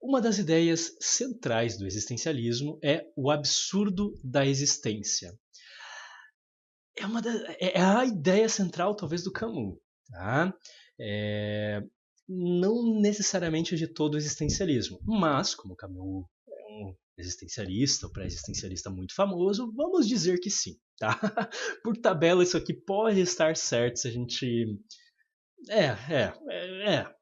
Uma das ideias centrais do existencialismo é o absurdo da existência. É, uma da, é a ideia central, talvez, do Camus. Tá? É, não necessariamente de todo o existencialismo, mas, como Camus é um existencialista, ou pré-existencialista muito famoso, vamos dizer que sim. Tá? Por tabela, isso aqui pode estar certo se a gente. É, é.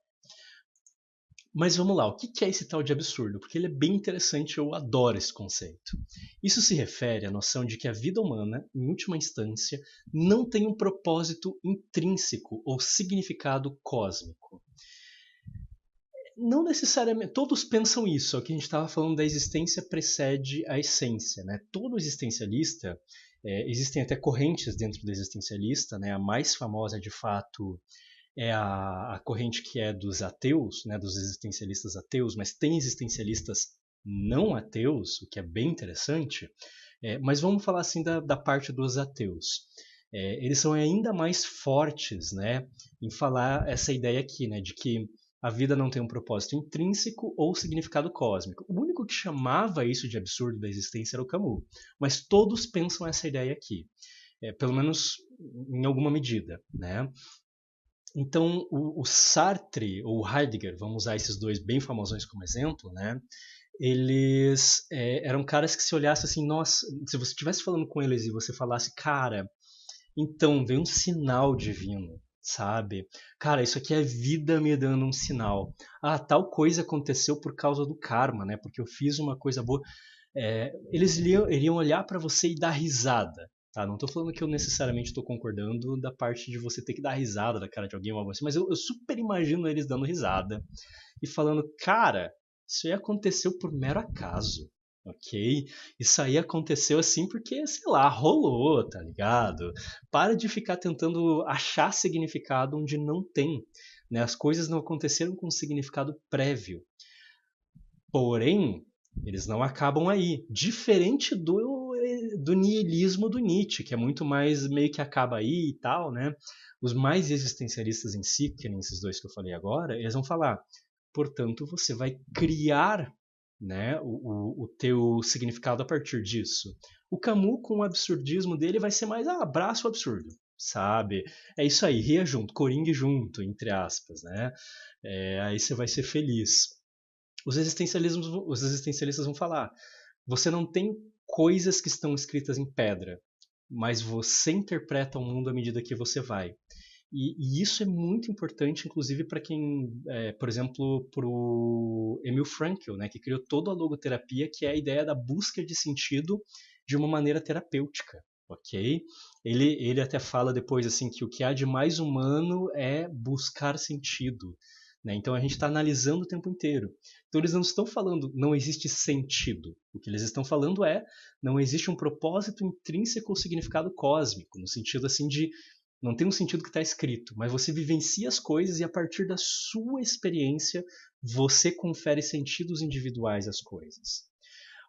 Mas vamos lá, o que é esse tal de absurdo? Porque ele é bem interessante, eu adoro esse conceito. Isso se refere à noção de que a vida humana, em última instância, não tem um propósito intrínseco ou significado cósmico. Não necessariamente, todos pensam isso, é o que a gente estava falando da existência precede a essência. Né? Todo existencialista, existem até correntes dentro do existencialista, né? A mais famosa de fato é a corrente que é dos ateus, né, dos existencialistas ateus, mas tem existencialistas não ateus, o que é bem interessante. Mas vamos falar assim da parte dos ateus. Eles são ainda mais fortes, né, em falar essa ideia aqui, né, de que a vida não tem um propósito intrínseco ou significado cósmico. O único que chamava isso de absurdo da existência era o Camus, mas todos pensam essa ideia aqui, pelo menos em alguma medida, né? Então, o Sartre ou Heidegger, vamos usar esses dois bem famosões como exemplo, né? Eles eram caras que se olhassem assim, nossa, se você estivesse falando com eles e você falasse, cara, então veio um sinal divino, sabe? Cara, isso aqui é vida me dando um sinal. Ah, tal coisa aconteceu por causa do karma, né? Porque eu fiz uma coisa boa. Eles iriam olhar para você e dar risada. Tá? Não estou falando que eu necessariamente estou concordando da parte de você ter que dar risada da cara de alguém ou algo assim, mas eu super imagino eles dando risada e falando, cara, isso aí aconteceu por mero acaso, ok? Isso aí aconteceu assim porque, sei lá, rolou, tá ligado? Para de ficar tentando achar significado onde não tem. Né? As coisas não aconteceram com um significado prévio. Porém, eles não acabam aí. Diferente do niilismo do Nietzsche, que é muito mais meio que acaba aí e tal, né? Os mais existencialistas em si, que nem esses dois que eu falei agora, eles vão falar, portanto, você vai criar, né, o teu significado a partir disso. O Camus, com o absurdismo dele, vai ser mais, abraça o absurdo, sabe? É isso aí, ria junto, coringue junto, entre aspas, né? Aí você vai ser feliz. Os existencialistas vão falar: você não tem coisas que estão escritas em pedra, mas você interpreta o mundo à medida que você vai. E isso é muito importante, inclusive, para quem, por exemplo, para o Emil Frankl, né, que criou toda a logoterapia, que é a ideia da busca de sentido de uma maneira terapêutica. Ok? Ele até fala depois assim que o que há de mais humano é buscar sentido. Né? Então a gente está analisando o tempo inteiro. Então eles não estão falando não existe sentido. O que eles estão falando é não existe um propósito intrínseco ou significado cósmico, no sentido assim de não tem um sentido que está escrito, mas você vivencia as coisas e a partir da sua experiência você confere sentidos individuais às coisas.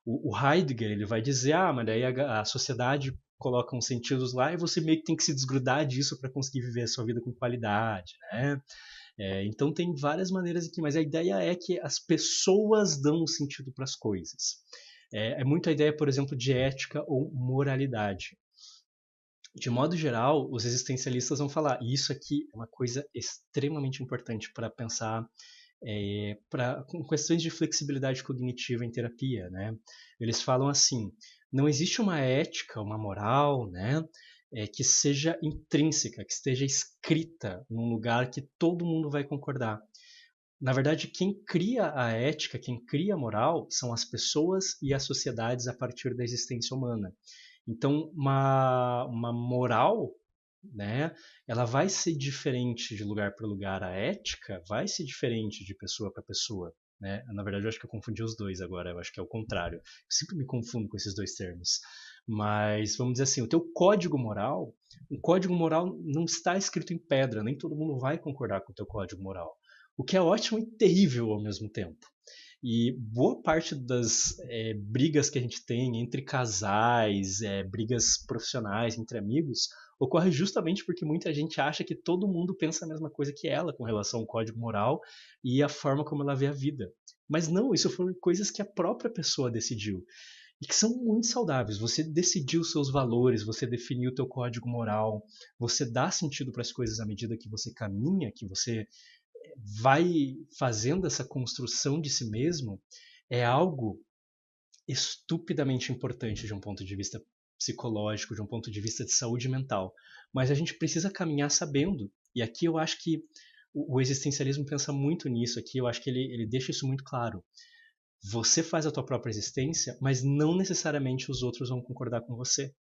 O Heidegger ele vai dizer, mas daí a sociedade coloca uns sentidos lá e você meio que tem que se desgrudar disso para conseguir viver a sua vida com qualidade, né? Então tem várias maneiras aqui, mas a ideia é que as pessoas dão um sentido para as coisas. É muito a ideia, por exemplo, de ética ou moralidade. De modo geral, os existencialistas vão falar, e isso aqui é uma coisa extremamente importante para pensar com questões de flexibilidade cognitiva em terapia, né? Eles falam assim, não existe uma ética, uma moral, né, que seja intrínseca, que esteja escrita num lugar que todo mundo vai concordar. Na verdade, quem cria a ética, quem cria a moral, são as pessoas e as sociedades a partir da existência humana. Então, uma moral, né, ela vai ser diferente de lugar para lugar. A ética vai ser diferente de pessoa para pessoa. Né? Na verdade, eu acho que eu confundi os dois agora. Eu acho que é o contrário. Eu sempre me confundo com esses dois termos. Mas, vamos dizer assim, o código moral não está escrito em pedra. Nem todo mundo vai concordar com o teu código moral. O que é ótimo e terrível ao mesmo tempo. E boa parte das brigas que a gente tem entre casais, brigas profissionais, entre amigos, ocorre justamente porque muita gente acha que todo mundo pensa a mesma coisa que ela com relação ao código moral e a forma como ela vê a vida. Mas não, isso foram coisas que a própria pessoa decidiu e que são muito saudáveis. Você decidiu seus valores, você definiu o teu código moral, você dá sentido para as coisas à medida que você caminha, que você vai fazendo essa construção de si mesmo, é algo estupidamente importante de um ponto de vista psicológico, de um ponto de vista de saúde mental. Mas a gente precisa caminhar sabendo. E aqui eu acho que o existencialismo pensa muito nisso. Aqui eu acho que ele deixa isso muito claro. Você faz a tua própria existência, mas não necessariamente os outros vão concordar com você.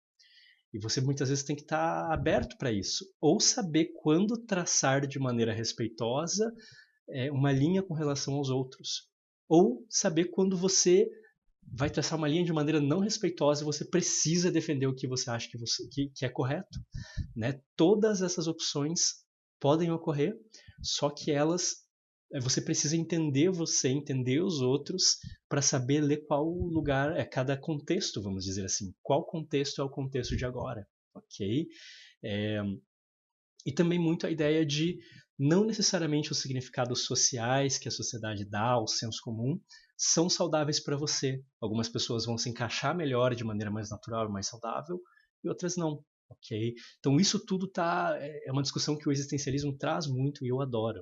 E você muitas vezes tem que estar aberto para isso. Ou saber quando traçar de maneira respeitosa uma linha com relação aos outros. Ou saber quando você vai traçar uma linha de maneira não respeitosa e você precisa defender o que você acha que é correto. Né? Todas essas opções podem ocorrer, só que você precisa entender você, entender os outros, para saber ler qual lugar é cada contexto, vamos dizer assim. Qual contexto é o contexto de agora, ok? E também muito a ideia de não necessariamente os significados sociais que a sociedade dá, o senso comum, são saudáveis para você. Algumas pessoas vão se encaixar melhor de maneira mais natural e mais saudável, e outras não. Ok? Então isso tudo é uma discussão que o existencialismo traz muito e eu adoro.